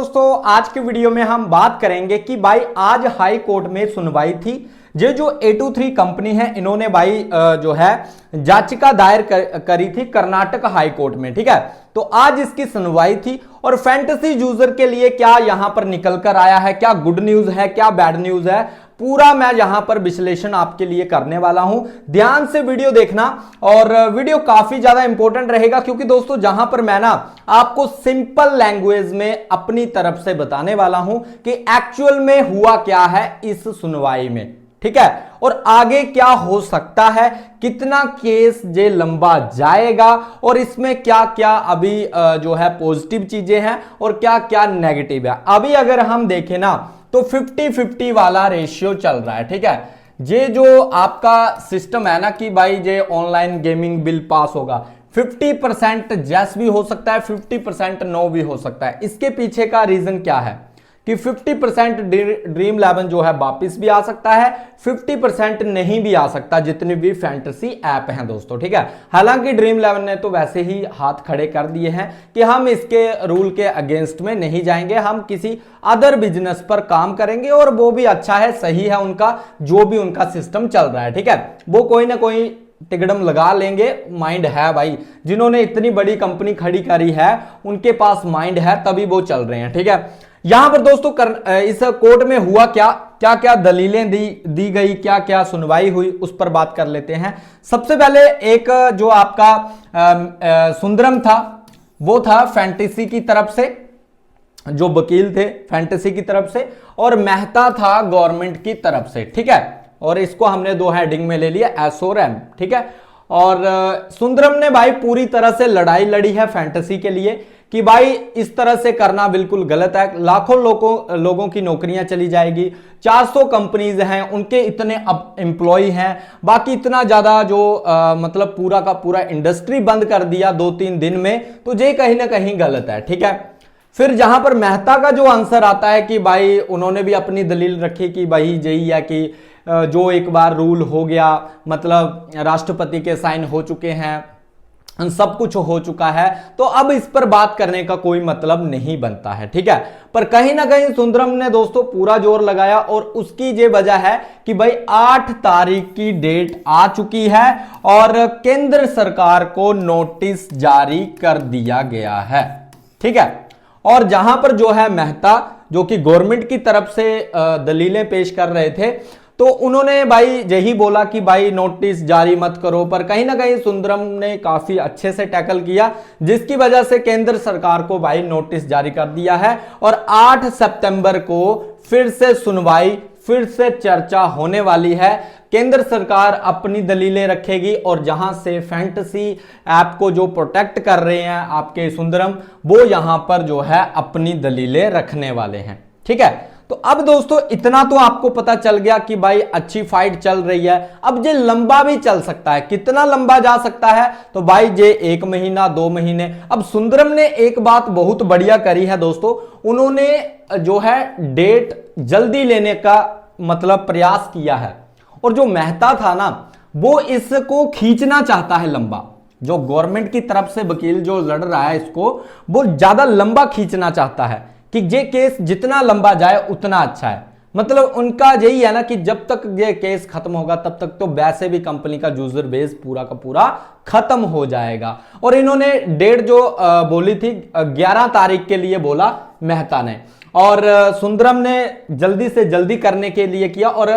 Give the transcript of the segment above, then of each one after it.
दोस्तों आज की वीडियो में हम बात करेंगे कि भाई आज हाई कोर्ट में सुनवाई थी। ये जो A23 कंपनी है इन्होंने भाई जो है याचिका दायर करी थी कर्नाटक हाई कोर्ट में। ठीक है, तो आज इसकी सुनवाई थी और फैंटेसी यूजर के लिए क्या यहां पर निकल कर आया है, क्या गुड न्यूज है, क्या बैड न्यूज है, पूरा मैं यहां पर विश्लेषण आपके लिए करने वाला हूं। ध्यान से वीडियो देखना और वीडियो काफी ज्यादा इंपॉर्टेंट रहेगा क्योंकि दोस्तों जहां पर मैं ना आपको सिंपल लैंग्वेज में अपनी तरफ से बताने वाला हूं कि एक्चुअल में हुआ क्या है इस सुनवाई में। ठीक है, और आगे क्या हो सकता है, कितना केस जे लंबा जाएगा और इसमें क्या क्या अभी जो है पॉजिटिव चीजें हैं और क्या क्या नेगेटिव है। अभी अगर हम देखें ना तो 50-50 वाला रेशियो चल रहा है। ठीक है, ये जो आपका सिस्टम है ना कि भाई ये ऑनलाइन गेमिंग बिल पास होगा, 50% यस भी हो सकता है, 50% नो भी हो सकता है। इसके पीछे का रीजन क्या है कि 50% ड्रीम 11 जो है वापिस भी आ सकता है, 50% नहीं भी आ सकता जितनी भी फैंटेसी ऐप हैं दोस्तों। ठीक है, हालांकि ड्रीम 11 ने तो वैसे ही हाथ खड़े कर दिए हैं कि हम इसके रूल के अगेंस्ट में नहीं जाएंगे, हम किसी अदर बिजनेस पर काम करेंगे और वो भी अच्छा है, सही है उनका जो भी उनका सिस्टम चल रहा है। ठीक है, वो कोई ना कोई तिकड़म लगा लेंगे, माइंड है भाई, जिन्होंने इतनी बड़ी कंपनी खड़ी करी है उनके पास माइंड है तभी वो चल रहे हैं। ठीक है, यहां पर दोस्तों इस कोर्ट में हुआ क्या क्या क्या दलीलें दी गई, क्या क्या सुनवाई हुई, उस पर बात कर लेते हैं। सबसे पहले एक जो आपका सुंदरम था वो था फैंटेसी की तरफ से, जो वकील थे फैंटेसी की तरफ से, और मेहता था गवर्नमेंट की तरफ से। ठीक है, और इसको हमने दो हेडिंग में ले लिया एस और एम। ठीक है, और सुंदरम ने भाई पूरी तरह से लड़ाई लड़ी है फैंटेसी के लिए कि भाई इस तरह से करना बिल्कुल गलत है, लाखों लोगों की नौकरियां चली जाएगी, 400 कंपनीज हैं उनके इतने अब एम्प्लॉय हैं, बाकी इतना ज्यादा जो मतलब पूरा का पूरा इंडस्ट्री बंद कर दिया 2-3 दिन में, तो ये कहीं ना कहीं गलत है। ठीक है, फिर जहां पर मेहता का जो आंसर आता है कि भाई उन्होंने भी अपनी दलील रखी कि भाई यही है कि जो एक बार रूल हो गया, मतलब राष्ट्रपति के साइन हो चुके हैं, सब कुछ हो चुका है, तो अब इस पर बात करने का कोई मतलब नहीं बनता है। ठीक है, पर कहीं ना कहीं सुंदरम ने दोस्तों पूरा जोर लगाया और उसकी ये वजह है कि भाई 8 तारीख की डेट आ चुकी है और केंद्र सरकार को नोटिस जारी कर दिया गया है। ठीक है, और जहां पर जो है मेहता जो कि गवर्नमेंट की तरफ से दलीलें पेश कर रहे थे, तो उन्होंने भाई यही बोला कि भाई नोटिस जारी मत करो, पर कहीं ना कहीं सुंदरम ने काफी अच्छे से टैकल किया जिसकी वजह से केंद्र सरकार को भाई नोटिस जारी कर दिया है और 8 सितंबर को फिर से सुनवाई, फिर से चर्चा होने वाली है। केंद्र सरकार अपनी दलीलें रखेगी और जहां से फैंटेसी ऐप को जो प्रोटेक्ट कर रहे हैं आपके सुंदरम, वो यहां पर जो है अपनी दलीलें रखने वाले हैं। ठीक है, तो अब दोस्तों इतना तो आपको पता चल गया कि भाई अच्छी फाइट चल रही है। अब ये लंबा भी चल सकता है, कितना लंबा जा सकता है, तो भाई ये 1 महीना 2 महीने। अब सुंदरम ने एक बात बहुत बढ़िया करी है दोस्तों, उन्होंने जो है डेट जल्दी लेने का मतलब प्रयास किया है, और जो मेहता था ना वो इसको खींचना चाहता है लंबा, जो गवर्नमेंट की तरफ से वकील जो लड़ रहा है इसको वो ज्यादा लंबा खींचना चाहता है कि ये केस जितना लंबा जाए उतना अच्छा है। मतलब उनका यही है ना कि जब तक ये केस खत्म होगा तब तक तो वैसे भी कंपनी का यूजर बेस पूरा का पूरा खत्म हो जाएगा। और इन्होंने डेट जो बोली थी 11 तारीख के लिए बोला मेहता ने, और सुंदरम ने जल्दी से जल्दी करने के लिए किया, और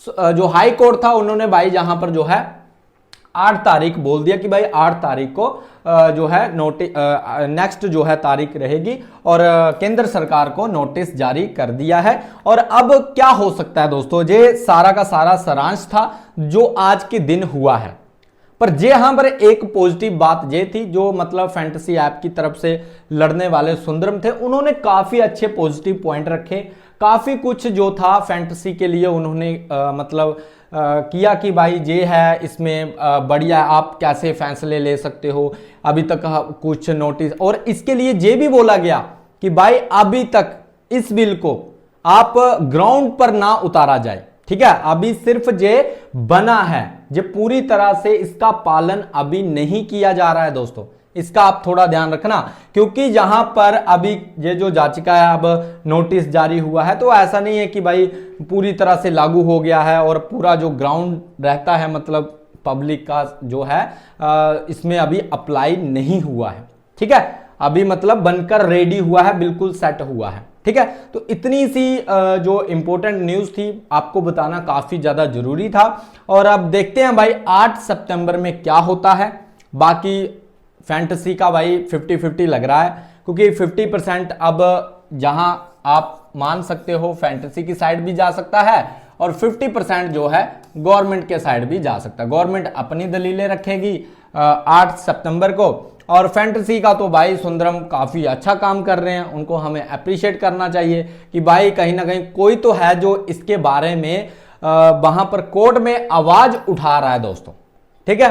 जो हाई कोर्ट था उन्होंने भाई जहां पर जो है 8 तारीख बोल दिया कि भाई 8 तारीख को जो है नेक्स्ट जो है तारीख रहेगी, और केंद्र सरकार को नोटिस जारी कर दिया है। और अब क्या हो सकता है दोस्तों, ये सारा का सारा सारांश था जो आज के दिन हुआ है। पर यहां पर एक पॉजिटिव बात ये थी, जो मतलब फैंटेसी ऐप की तरफ से लड़ने वाले सुंदरम थे, उन्होंने काफी अच्छे पॉजिटिव पॉइंट रखे, काफी कुछ जो था फैंटेसी के लिए उन्होंने मतलब किया कि भाई ये है इसमें बढ़िया, आप कैसे फैसले ले सकते हो, अभी तक कुछ नोटिस, और इसके लिए ये भी बोला गया कि भाई अभी तक इस बिल को आप ग्राउंड पर ना उतारा जाए। ठीक है, अभी सिर्फ ये बना है, ये पूरी तरह से इसका पालन अभी नहीं किया जा रहा है दोस्तों। इसका आप थोड़ा ध्यान रखना, क्योंकि जहां पर अभी ये जो याचिका है अब नोटिस जारी हुआ है तो ऐसा नहीं है कि भाई पूरी तरह से लागू हो गया है और पूरा जो ग्राउंड रहता है मतलब पब्लिक का जो है इसमें अभी अप्लाई नहीं हुआ है। ठीक है, अभी मतलब बनकर रेडी हुआ है, बिल्कुल सेट हुआ है। ठीक है, तो इतनी सी जो इंपॉर्टेंट न्यूज थी आपको बताना काफी ज्यादा जरूरी था। और अब देखते हैं भाई 8 सितंबर में क्या होता है। बाकी फैंटेसी का भाई 50-50 लग रहा है, क्योंकि 50% अब जहां आप मान सकते हो फैंटेसी की साइड भी जा सकता है और 50% जो है गवर्नमेंट के साइड भी जा सकता है। गवर्नमेंट अपनी दलीलें रखेगी 8 सितंबर को, और फैंटेसी का तो भाई सुंदरम काफी अच्छा काम कर रहे हैं, उनको हमें अप्रिशिएट करना चाहिए कि भाई कहीं ना कहीं कोई तो है जो इसके बारे में वहां पर कोर्ट में आवाज उठा रहा है दोस्तों। ठीक है,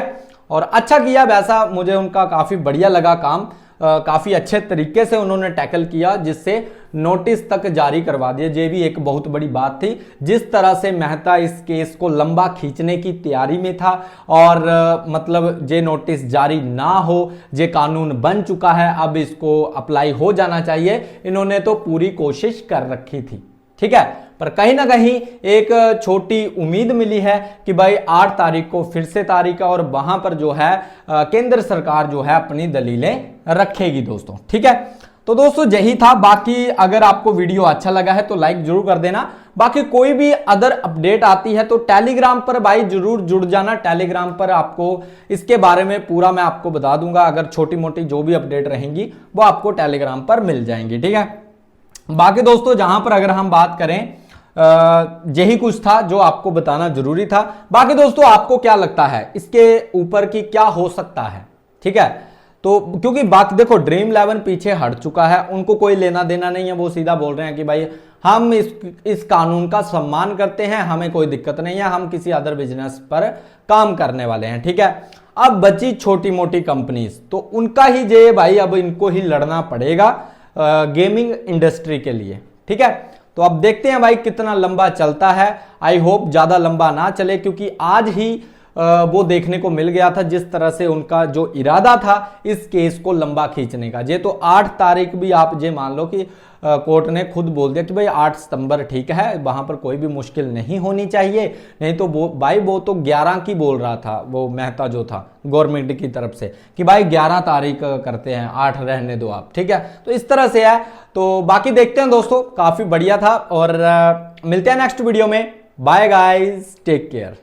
और अच्छा किया, वैसा मुझे उनका काफी बढ़िया लगा काम, काफी अच्छे तरीके से उन्होंने टैकल किया जिससे नोटिस तक जारी करवा दिया। ये भी एक बहुत बड़ी बात थी, जिस तरह से मेहता इस केस को लंबा खींचने की तैयारी में था और मतलब ये नोटिस जारी ना हो, ये कानून बन चुका है, अब इसको अप्लाई हो जाना चाहिए, इन्होंने तो पूरी कोशिश कर रखी थी। ठीक है, पर कहीं ना कहीं एक छोटी उम्मीद मिली है कि भाई 8 तारीख को फिर से तारीख है और वहां पर जो है केंद्र सरकार जो है अपनी दलीलें रखेगी दोस्तों। ठीक है, तो दोस्तों यही था। बाकी अगर आपको वीडियो अच्छा लगा है तो लाइक जरूर कर देना। बाकी कोई भी अदर अपडेट आती है तो टेलीग्राम पर भाई जरूर जुड़ जाना। टेलीग्राम पर आपको इसके बारे में पूरा मैं आपको बता दूंगा, अगर छोटी मोटी जो भी अपडेट रहेंगी वो आपको टेलीग्राम पर मिल जाएंगी। ठीक है, बाकी दोस्तों जहां पर अगर हम बात करें यही कुछ था जो आपको बताना जरूरी था। बाकी दोस्तों आपको क्या लगता है इसके ऊपर की क्या हो सकता है? ठीक है, तो क्योंकि बाकी देखो ड्रीम 11 पीछे हट चुका है, उनको कोई लेना देना नहीं है, वो सीधा बोल रहे हैं कि भाई हम इस कानून का सम्मान करते हैं, हमें कोई दिक्कत नहीं है, हम किसी अदर बिजनेस पर काम करने वाले हैं। ठीक है, अब बची छोटी मोटी कंपनीज, तो उनका ही जे भाई अब इनको ही लड़ना पड़ेगा गेमिंग इंडस्ट्री के लिए। ठीक है, तो अब देखते हैं भाई कितना लंबा चलता है। आई होप ज्यादा लंबा ना चले, क्योंकि आज ही वो देखने को मिल गया था जिस तरह से उनका जो इरादा था इस केस को लंबा खींचने का। ये तो 8 तारीख भी आप ये मान लो कि कोर्ट ने खुद बोल दिया कि भाई 8 सितंबर ठीक है, वहां पर कोई भी मुश्किल नहीं होनी चाहिए। नहीं तो वो तो 11 की बोल रहा था, वो मेहता जो था गवर्नमेंट की तरफ से कि भाई 11 तारीख करते हैं, 8 रहने दो आप। ठीक है, तो इस तरह से है। तो बाकी देखते हैं दोस्तों, काफी बढ़िया था और मिलते हैं नेक्स्ट वीडियो में। Bye guys, take care.